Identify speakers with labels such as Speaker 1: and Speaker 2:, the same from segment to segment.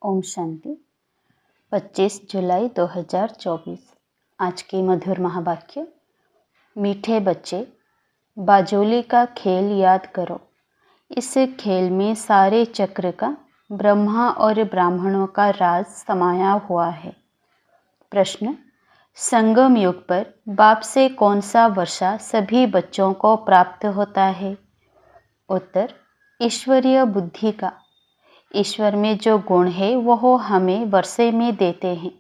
Speaker 1: ओम शांति। 25 जुलाई 2024। आज के मधुर महावाक्य। मीठे बच्चे, बाजोली का खेल याद करो। इस खेल में सारे चक्र का ब्रह्मा और ब्राह्मणों का राज समाया हुआ है। प्रश्न, संगम युग पर बाप से कौन सा वर्षा सभी बच्चों को प्राप्त होता है? उत्तर, ईश्वरीय बुद्धि का। ईश्वर में जो गुण है वह हमें वर्षे में देते हैं।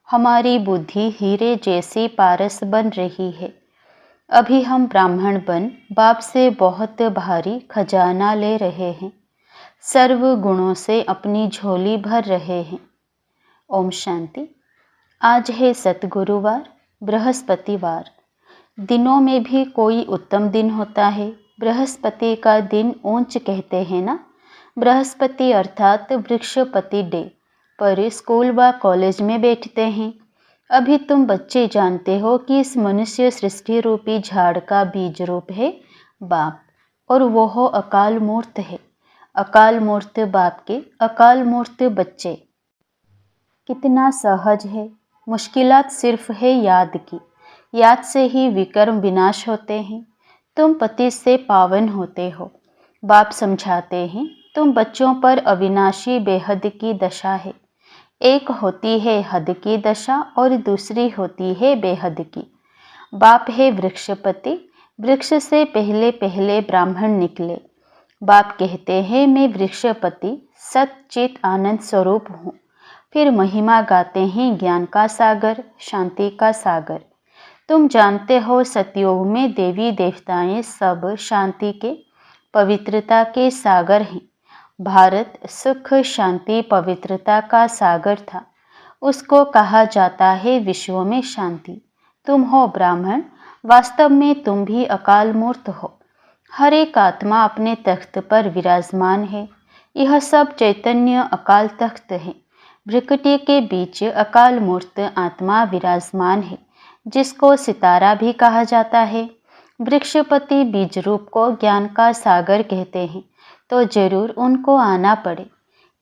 Speaker 1: हमारी बुद्धि हीरे जैसी पारस बन रही है। अभी हम ब्राह्मण बन बाप से बहुत भारी खजाना ले रहे हैं। सर्व गुणों से अपनी झोली भर रहे हैं। ओम शांति। आज है सतगुरुवार, बृहस्पतिवार। दिनों में भी कोई उत्तम दिन होता है। बृहस्पति का दिन ऊंच कहते हैं ना। बृहस्पति अर्थात वृक्षपति डे पर स्कूल व कॉलेज में बैठते हैं। अभी तुम बच्चे जानते हो कि इस मनुष्य सृष्टि रूपी झाड़ का बीज रूप है बाप, और वह अकाल मूर्त है। अकाल मूर्त बाप के अकाल मूर्त बच्चे। कितना सहज है। मुश्किलात सिर्फ है याद की। याद से ही विकर्म विनाश होते हैं। तुम पति से पावन होते हो। बाप समझाते हैं तुम बच्चों पर अविनाशी बेहद की दशा है। एक होती है हद की दशा और दूसरी होती है बेहद की। बाप है वृक्षपति। वृक्ष से पहले पहले ब्राह्मण निकले। बाप कहते हैं मैं वृक्षपति सच्चित आनंद स्वरूप हूँ। फिर महिमा गाते हैं ज्ञान का सागर, शांति का सागर। तुम जानते हो सतयुग में देवी देवताएं सब शांति के, पवित्रता के सागर हैं। भारत सुख शांति पवित्रता का सागर था। उसको कहा जाता है विश्व में शांति। तुम हो ब्राह्मण, वास्तव में तुम भी अकाल मूर्त हो। हर एक आत्मा अपने तख्त पर विराजमान है। यह सब चैतन्य अकाल तख्त है। भ्रिकुटी के बीच अकाल मूर्त आत्मा विराजमान है, जिसको सितारा भी कहा जाता है। वृक्षपति बीज रूप को ज्ञान का सागर कहते हैं, तो जरूर उनको आना पड़े।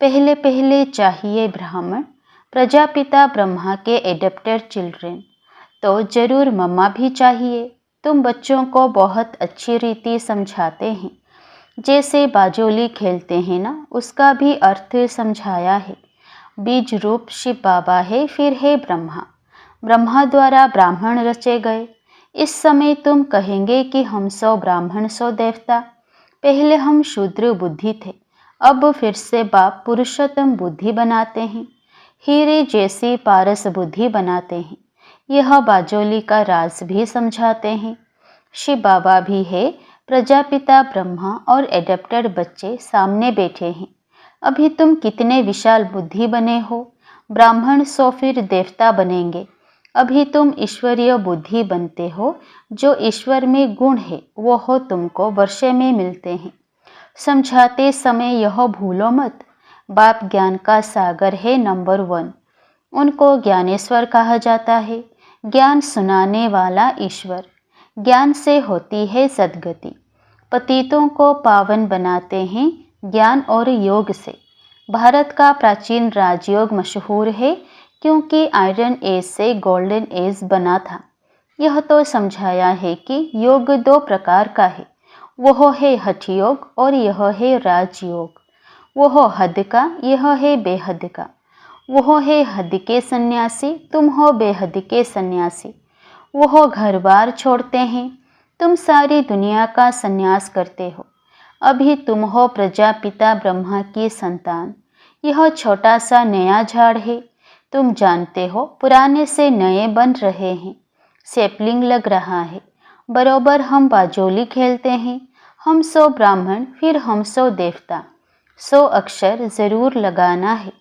Speaker 1: पहले पहले चाहिए ब्राह्मण, प्रजापिता ब्रह्मा के एडेप्टेड चिल्ड्रेन, तो जरूर मम्मा भी चाहिए। तुम बच्चों को बहुत अच्छी रीति समझाते हैं। जैसे बाजोली खेलते हैं ना, उसका भी अर्थ समझाया है। बीज रूप शिव बाबा है, फिर है ब्रह्मा। ब्रह्मा द्वारा ब्राह्मण रचे गए। इस समय तुम कहेंगे कि हम सो ब्राह्मण सो देवता। पहले हम शूद्र बुद्धि थे, अब फिर से बाप पुरुषोत्तम बुद्धि बनाते हैं। हीरे जैसी पारस बुद्धि बनाते हैं। यह बाजोली का राज भी समझाते हैं। शिव बाबा भी है, प्रजापिता ब्रह्मा और एडेप्टेड बच्चे सामने बैठे हैं। अभी तुम कितने विशाल बुद्धि बने हो। ब्राह्मण सो फिर देवता बनेंगे। अभी तुम ईश्वरीय बुद्धि बनते हो। जो ईश्वर में गुण है वो हो तुमको वर्षे में मिलते हैं। समझाते समय यह भूलो मत, बाप ज्ञान का सागर है नंबर 1। उनको ज्ञानेश्वर कहा जाता है। ज्ञान सुनाने वाला ईश्वर। ज्ञान से होती है सद्गति। पतितों को पावन बनाते हैं ज्ञान और योग से। भारत का प्राचीन राजयोग मशहूर है, क्योंकि आयरन एज से गोल्डन एज बना था। यह तो समझाया है कि योग 2 प्रकार का है। वह है हठ योग और यह है राजयोग। वह हद का, यह है बेहद का। वह है हद के सन्यासी, तुम हो बेहद के सन्यासी। वह घर बार छोड़ते हैं, तुम सारी दुनिया का सन्यास करते हो। अभी तुम हो प्रजापिता ब्रह्मा की संतान। यह छोटा सा नया झाड़ है। तुम जानते हो पुराने से नए बन रहे हैं। सैपलिंग लग रहा है। बरोबर हम बाजोली खेलते हैं। हम सो ब्राह्मण, फिर हम सो देवता। 100 अक्षर जरूर लगाना है।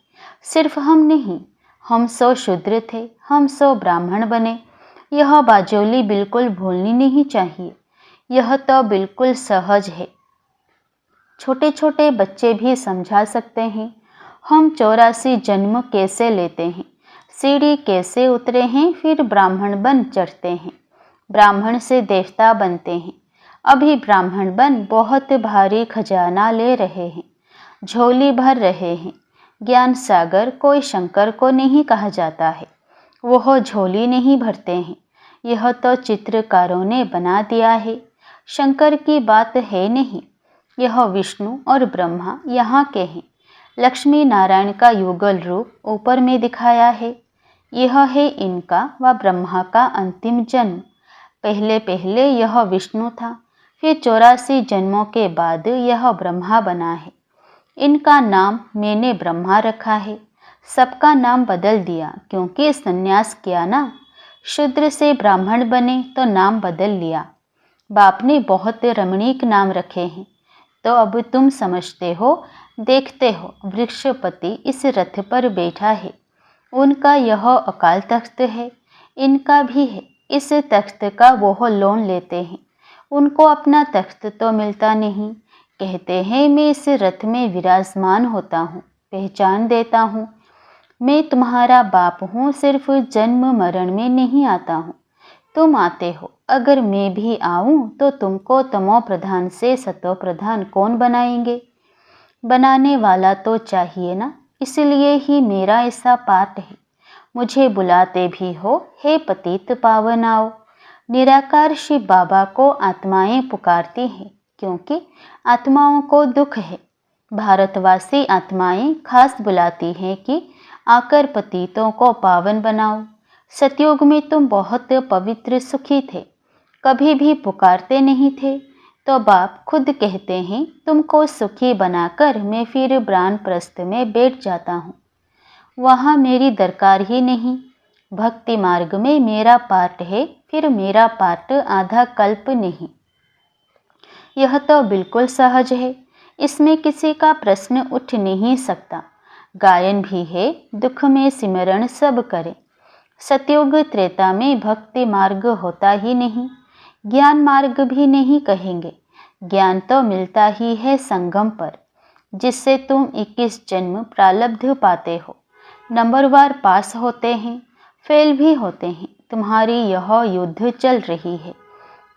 Speaker 1: सिर्फ हम नहीं, हम सो शूद्र थे, हम सो ब्राह्मण बने। यह बाजोली बिल्कुल भूलनी नहीं चाहिए। यह तो बिल्कुल सहज है। छोटे छोटे बच्चे भी समझा सकते हैं। हम 84 जन्म कैसे लेते हैं, सीढ़ी कैसे उतरे हैं, फिर ब्राह्मण बन चढ़ते हैं। ब्राह्मण से देवता बनते हैं। अभी ब्राह्मण बन बहुत भारी खजाना ले रहे हैं, झोली भर रहे हैं। ज्ञान सागर कोई शंकर को नहीं कहा जाता है, वह झोली नहीं भरते हैं, यह तो चित्रकारों ने बना दिया है। शंकर की बात है नहीं, यह विष्णु और ब्रह्मा यहाँ के हैं। लक्ष्मी नारायण का युगल रूप ऊपर में दिखाया है, यह है इनका व ब्रह्मा का अंतिम जन्म। पहले पहले यह विष्णु था, फिर 84 जन्मों के बाद यह ब्रह्मा बना है। इनका नाम मैंने ब्रह्मा रखा है, सबका नाम बदल दिया क्योंकि संन्यास किया ना। शूद्र से ब्राह्मण बने तो नाम बदल लिया। बाप ने बहुत रमणीक नाम रखे हैं, तो अब तुम समझते हो। देखते हो वृक्षपति इस रथ पर बैठा है, उनका यह अकाल तख्त है, इनका भी है। इस तख्त का वो लोन लेते हैं, उनको अपना तख्त तो मिलता नहीं। कहते हैं मैं इस रथ में विराजमान होता हूँ, पहचान देता हूँ। मैं तुम्हारा बाप हूँ, सिर्फ जन्म मरण में नहीं आता हूँ, तुम आते हो। अगर मैं भी आऊँ तो तुमको तमो प्रधान से सतो प्रधान कौन बनाएंगे? बनाने वाला तो चाहिए ना, इसलिए ही मेरा ऐसा पाठ है। मुझे बुलाते भी हो, हे पतित पावन आओ। निराकार शिव बाबा को आत्माएं पुकारती हैं, क्योंकि आत्माओं को दुख है। भारतवासी आत्माएं खास बुलाती हैं कि आकर पतितों को पावन बनाओ। सतयुग में तुम बहुत पवित्र सुखी थे, कभी भी पुकारते नहीं थे, तो बाप खुद कहते हैं तुमको सुखी बनाकर मैं फिर ब्रानप्रस्थ में बैठ जाता हूँ। वहाँ मेरी दरकार ही नहीं। भक्ति मार्ग में मेरा पार्ट है, फिर मेरा पार्ट आधा कल्प नहीं। यह तो बिल्कुल सहज है, इसमें किसी का प्रश्न उठ नहीं सकता। गायन भी है, दुख में सिमरण सब करे। सतयुग त्रेता में भक्ति मार्ग होता ही नहीं, ज्ञान मार्ग भी नहीं कहेंगे। ज्ञान तो मिलता ही है संगम पर, जिससे तुम 21 जन्म प्रारब्ध पाते हो। नंबरवार पास होते हैं, फेल भी होते हैं। तुम्हारी यह युद्ध चल रही है।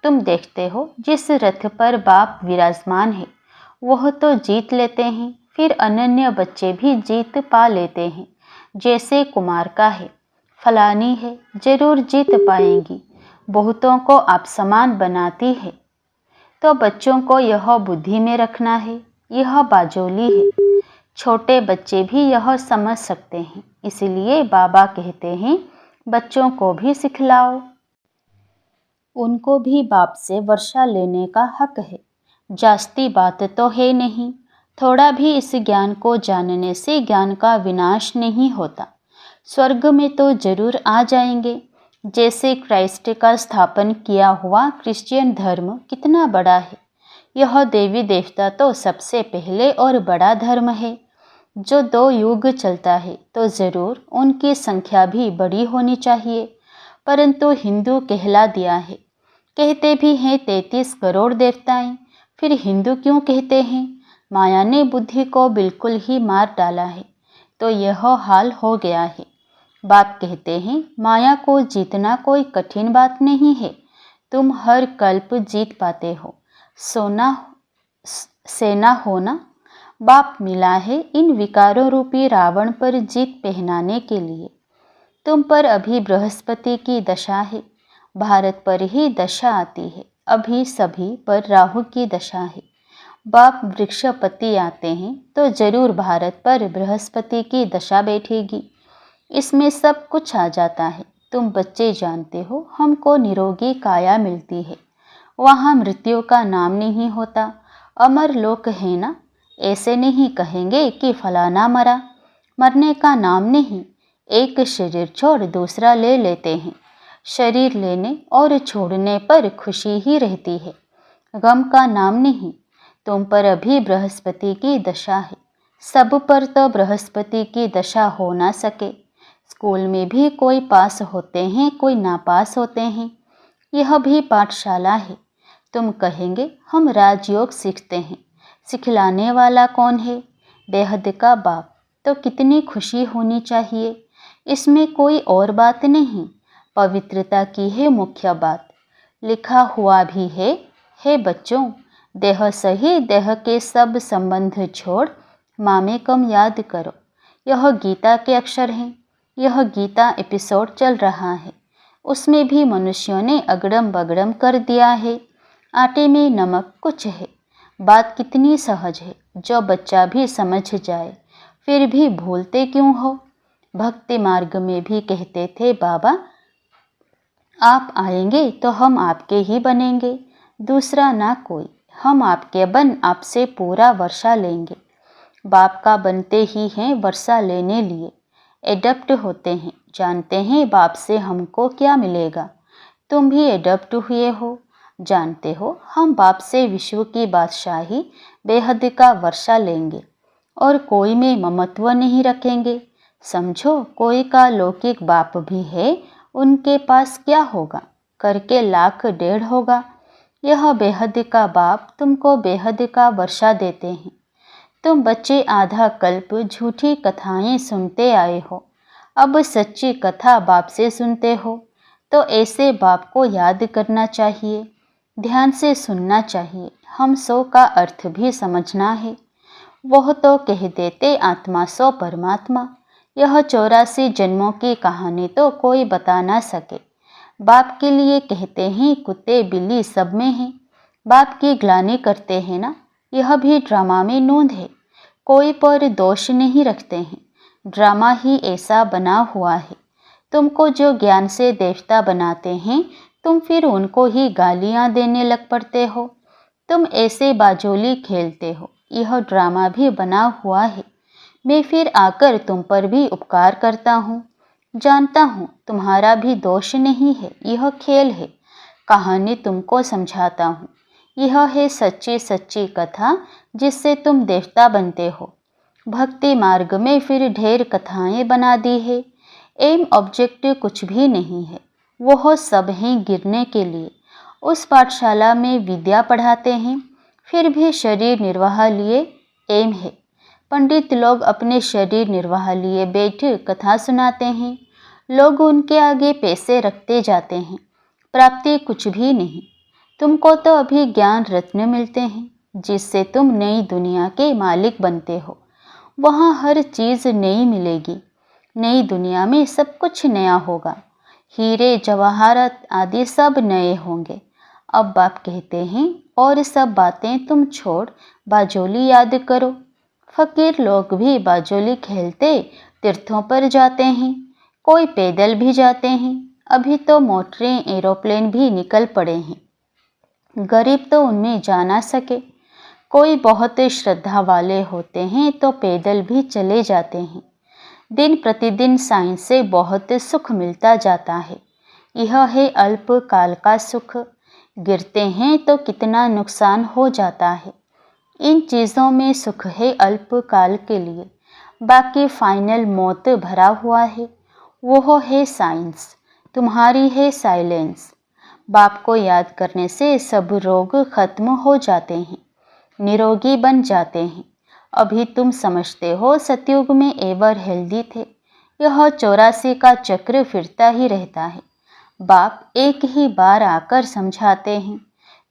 Speaker 1: तुम देखते हो जिस रथ पर बाप विराजमान है, वह तो जीत लेते हैं, फिर अनन्य बच्चे भी जीत पा लेते हैं। जैसे कुमार का है, फलानी है, जरूर जीत पाएंगी, बहुतों को आप समान बनाती है। तो बच्चों को यह बुद्धि में रखना है, यह बाजोली है। छोटे बच्चे भी यह समझ सकते हैं, इसलिए बाबा कहते हैं बच्चों को भी सिखलाओ। उनको भी बाप से वर्षा लेने का हक है। जास्ती बात तो है नहीं, थोड़ा भी इस ज्ञान को जानने से ज्ञान का विनाश नहीं होता। स्वर्ग में तो जरूर आ जाएंगे। जैसे क्राइस्ट का स्थापन किया हुआ क्रिश्चियन धर्म कितना बड़ा है। यह देवी देवता तो सबसे पहले और बड़ा धर्म है। जो 2 युग चलता है तो ज़रूर उनकी संख्या भी बड़ी होनी चाहिए, परंतु हिंदू कहला दिया है। कहते भी हैं 33 करोड़ देवताएं, फिर हिंदू क्यों कहते हैं? माया ने बुद्धि को बिल्कुल ही मार डाला है, तो यह हाल हो गया है। बाप कहते हैं माया को जीतना कोई कठिन बात नहीं है, तुम हर कल्प जीत पाते हो। सेना होना बाप मिला है इन विकारों रूपी रावण पर जीत पहनाने के लिए। तुम पर अभी बृहस्पति की दशा है, भारत पर ही दशा आती है। अभी सभी पर राहु की दशा है। बाप वृक्षपति आते हैं तो जरूर भारत पर बृहस्पति की दशा बैठेगी। इसमें सब कुछ आ जाता है। तुम बच्चे जानते हो हमको निरोगी काया मिलती है, वहाँ मृत्यु का नाम नहीं होता। अमर लोक है ना, ऐसे नहीं कहेंगे कि फलाना मरा। मरने का नाम नहीं, एक शरीर छोड़ दूसरा ले लेते हैं। शरीर लेने और छोड़ने पर खुशी ही रहती है, गम का नाम नहीं। तुम पर अभी बृहस्पति की दशा है, सब पर तो बृहस्पति की दशा हो ना सके। स्कूल में भी कोई पास होते हैं, कोई नापास होते हैं। यह भी पाठशाला है। तुम कहेंगे हम राजयोग सीखते हैं, सिखलाने वाला कौन है? बेहद का बाप। तो कितनी खुशी होनी चाहिए, इसमें कोई और बात नहीं। पवित्रता की है मुख्य बात। लिखा हुआ भी है, हे बच्चों, देह सही देह के सब संबंध छोड़ मामेकम याद करो। यह गीता के अक्षर हैं। यह गीता एपिसोड चल रहा है, उसमें भी मनुष्यों ने अगड़म बगड़म कर दिया है। आटे में नमक कुछ है। बात कितनी सहज है, जो बच्चा भी समझ जाए, फिर भी भूलते क्यों हो। भक्ति मार्ग में भी कहते थे बाबा, आप आएंगे तो हम आपके ही बनेंगे, दूसरा ना कोई। हम आपके बन आपसे पूरा वर्षा लेंगे। बाप का बनते ही हैं वर्षा लेने लिए। एडप्ट होते हैं, जानते हैं बाप से हमको क्या मिलेगा। तुम भी एडप्ट हुए हो, जानते हो हम बाप से विश्व की बादशाही बेहद का वर्षा लेंगे और कोई में ममत्व नहीं रखेंगे। समझो, कोई का लौकिक बाप भी है, उनके पास क्या होगा, करके लाख डेढ़ होगा। यह बेहद का बाप तुमको बेहद का वर्षा देते हैं। तुम बच्चे आधा कल्प झूठी कथाएं सुनते आए हो, अब सच्ची कथा बाप से सुनते हो। तो ऐसे बाप को याद करना चाहिए, ध्यान से सुनना चाहिए। हम सो का अर्थ भी समझना है। वह तो कह देते आत्मा सो परमात्मा। यह 84 जन्मों की कहानी तो कोई बता ना सके। बाप के लिए कहते हैं कुत्ते बिल्ली सब में हैं। बाप की ग्लानि करते हैं ना, यह भी ड्रामा में नोंद है। कोई पर दोष नहीं रखते हैं, ड्रामा ही ऐसा बना हुआ है। तुमको जो ज्ञान से देवता बनाते हैं, तुम फिर उनको ही गालियां देने लग पड़ते हो। तुम ऐसे बाजोली खेलते हो, यह ड्रामा भी बना हुआ है। मैं फिर आकर तुम पर भी उपकार करता हूँ। जानता हूँ तुम्हारा भी दोष नहीं है, यह खेल है। कहानी तुमको समझाता हूँ। यह है सच्ची सच्ची कथा, जिससे तुम देवता बनते हो। भक्ति मार्ग में फिर ढेर कथाएं बना दी है। एम ऑब्जेक्ट कुछ भी नहीं है, वह सब हैं गिरने के लिए। उस पाठशाला में विद्या पढ़ाते हैं, फिर भी शरीर निर्वाह लिए एम है। पंडित लोग अपने शरीर निर्वाह लिए बैठ कथा सुनाते हैं। लोग उनके आगे पैसे रखते जाते हैं, प्राप्ति कुछ भी नहीं। तुमको तो अभी ज्ञान रत्न मिलते हैं, जिससे तुम नई दुनिया के मालिक बनते हो। वहाँ हर चीज़ नई मिलेगी। नई दुनिया में सब कुछ नया होगा। हीरे जवाहरात आदि सब नए होंगे। अब बाप कहते हैं और सब बातें तुम छोड़ बाजोली याद करो। फकीर लोग भी बाजोली खेलते तीर्थों पर जाते हैं, कोई पैदल भी जाते हैं। अभी तो मोटरें एरोप्लेन भी निकल पड़े हैं, गरीब तो उनमें जा ना सके। कोई बहुत श्रद्धा वाले होते हैं तो पैदल भी चले जाते हैं। दिन प्रतिदिन साइंस से बहुत सुख मिलता जाता है। यह है अल्प काल का सुख। गिरते हैं तो कितना नुकसान हो जाता है। इन चीज़ों में सुख है अल्प काल के लिए, बाकी फाइनल मौत भरा हुआ है। वो है साइंस, तुम्हारी है साइलेंस। बाप को याद करने से सब रोग खत्म हो जाते हैं, निरोगी बन जाते हैं। अभी तुम समझते हो सतयुग में एवर हेल्दी थे। यह 84 का चक्र फिरता ही रहता है। बाप एक ही बार आकर समझाते हैं,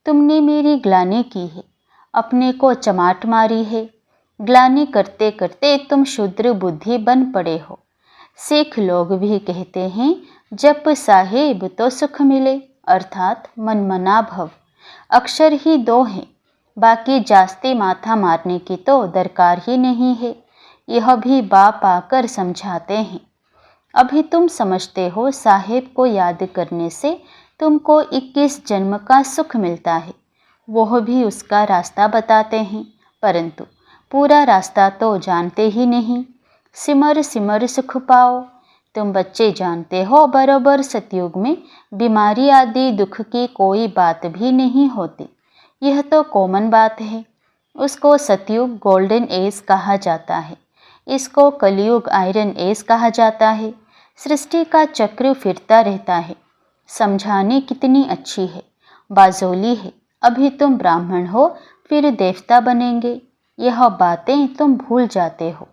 Speaker 1: तुमने मेरी ग्लानि की है, अपने को चमाट मारी है। ग्लानि करते करते तुम शूद्र बुद्धि बन पड़े हो। सिख लोग भी कहते हैं, जप साहेब तो सुख मिले, अर्थात मनमना भव। अक्षर ही दो हैं, बाकी जास्ती माथा मारने की तो दरकार ही नहीं है। यह भी बाप आकर समझाते हैं। अभी तुम समझते हो साहेब को याद करने से तुमको 21 जन्म का सुख मिलता है। वह भी उसका रास्ता बताते हैं, परंतु पूरा रास्ता तो जानते ही नहीं। सिमर सिमर सुख पाओ। तुम बच्चे जानते हो बरोबर सतयुग में बीमारी आदि दुख की कोई बात भी नहीं होती। यह तो कॉमन बात है। उसको सतयुग गोल्डन एज कहा जाता है, इसको कलयुग आयरन एज कहा जाता है। सृष्टि का चक्र फिरता रहता है। समझाने कितनी अच्छी है, बाजोली है। अभी तुम ब्राह्मण हो, फिर देवता बनेंगे, यह बातें तुम भूल जाते हो।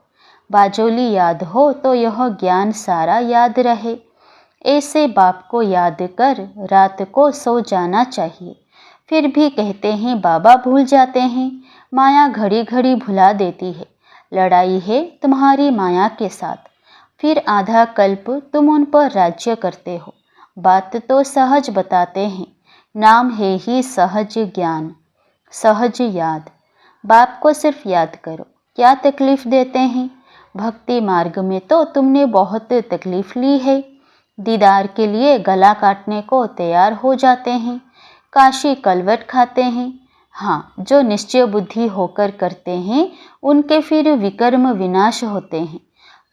Speaker 1: बाजोली याद हो तो यह ज्ञान सारा याद रहे। ऐसे बाप को याद कर रात को सो जाना चाहिए। फिर भी कहते हैं बाबा भूल जाते हैं। माया घड़ी घड़ी भुला देती है, लड़ाई है तुम्हारी माया के साथ, फिर आधा कल्प तुम उन पर राज्य करते हो। बात तो सहज बताते हैं, नाम है ही सहज ज्ञान, सहज याद। बाप को सिर्फ याद करो, क्या तकलीफ देते हैं। भक्ति मार्ग में तो तुमने बहुत तकलीफ ली है। दीदार के लिए गला काटने को तैयार हो जाते हैं, काशी कलवट खाते हैं। हाँ, जो निश्चय बुद्धि होकर करते हैं उनके फिर विकर्म विनाश होते हैं,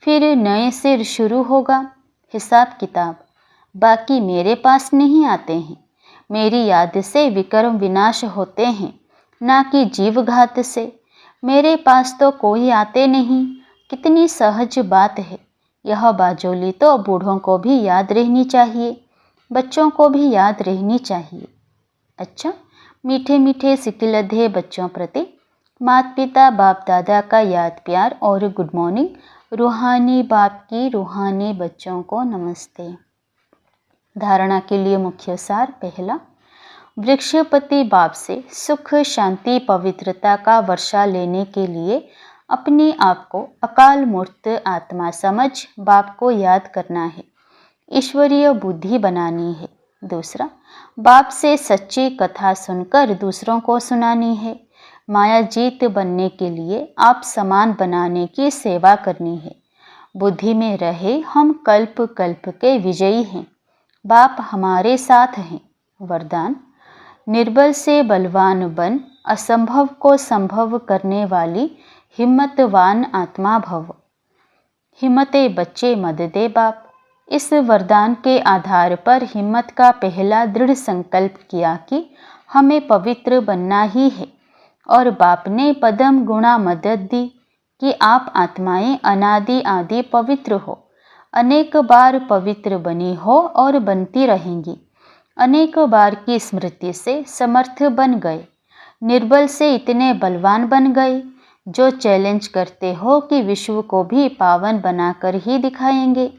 Speaker 1: फिर नए सिर शुरू होगा हिसाब किताब। बाकी मेरे पास नहीं आते हैं, मेरी याद से विकर्म विनाश होते हैं, ना कि जीवघात से। मेरे पास तो कोई आते नहीं, कितनी सहज बात है। यह बाजोली तो बूढ़ों को भी याद रहनी चाहिए, बच्चों को भी याद रहनी चाहिए। अच्छा, मीठे मीठे सिकिलधे बच्चों प्रति माता पिता बाप दादा का याद प्यार और गुड मॉर्निंग। रूहानी बाप की रूहानी बच्चों को नमस्ते। धारणा के लिए मुख्य सार। पहला, वृक्षपति बाप से सुख शांति पवित्रता का वर्षा लेने के लिए अपने आप को अकाल मूर्त आत्मा समझ बाप को याद करना है, ईश्वरीय बुद्धि बनानी है। दूसरा, बाप से सच्ची कथा सुनकर दूसरों को सुनानी है। माया जीत बनने के लिए आप समान बनाने की सेवा करनी है। बुद्धि में रहे हम कल्प कल्प के विजयी हैं, बाप हमारे साथ हैं। वरदान, निर्बल से बलवान बन, असंभव को संभव करने वाली हिम्मतवान आत्मा भव। हिम्मते बच्चे मद दे बाप। इस वरदान के आधार पर हिम्मत का पहला दृढ़ संकल्प किया कि हमें पवित्र बनना ही है, और बाप ने पदम गुणा मदद दी कि आप आत्माएं अनादि आदि पवित्र हो, अनेक बार पवित्र बनी हो और बनती रहेंगी। अनेक बार की स्मृति से समर्थ बन गए, निर्बल से इतने बलवान बन गए जो चैलेंज करते हो कि विश्व को भी पावन बनाकर ही दिखाएंगे।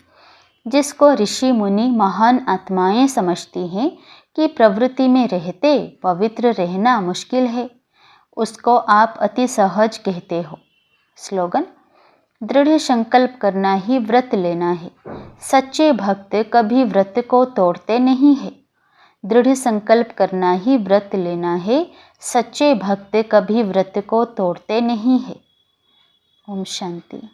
Speaker 1: जिसको ऋषि मुनि महान आत्माएं समझती हैं कि प्रवृत्ति में रहते पवित्र रहना मुश्किल है, उसको आप अति सहज कहते हो। स्लोगन, दृढ़ संकल्प करना ही व्रत लेना है। सच्चे भक्त कभी व्रत को तोड़ते नहीं है। दृढ़ संकल्प करना ही व्रत लेना है, सच्चे भक्त कभी व्रत को तोड़ते नहीं है। ओम शांति।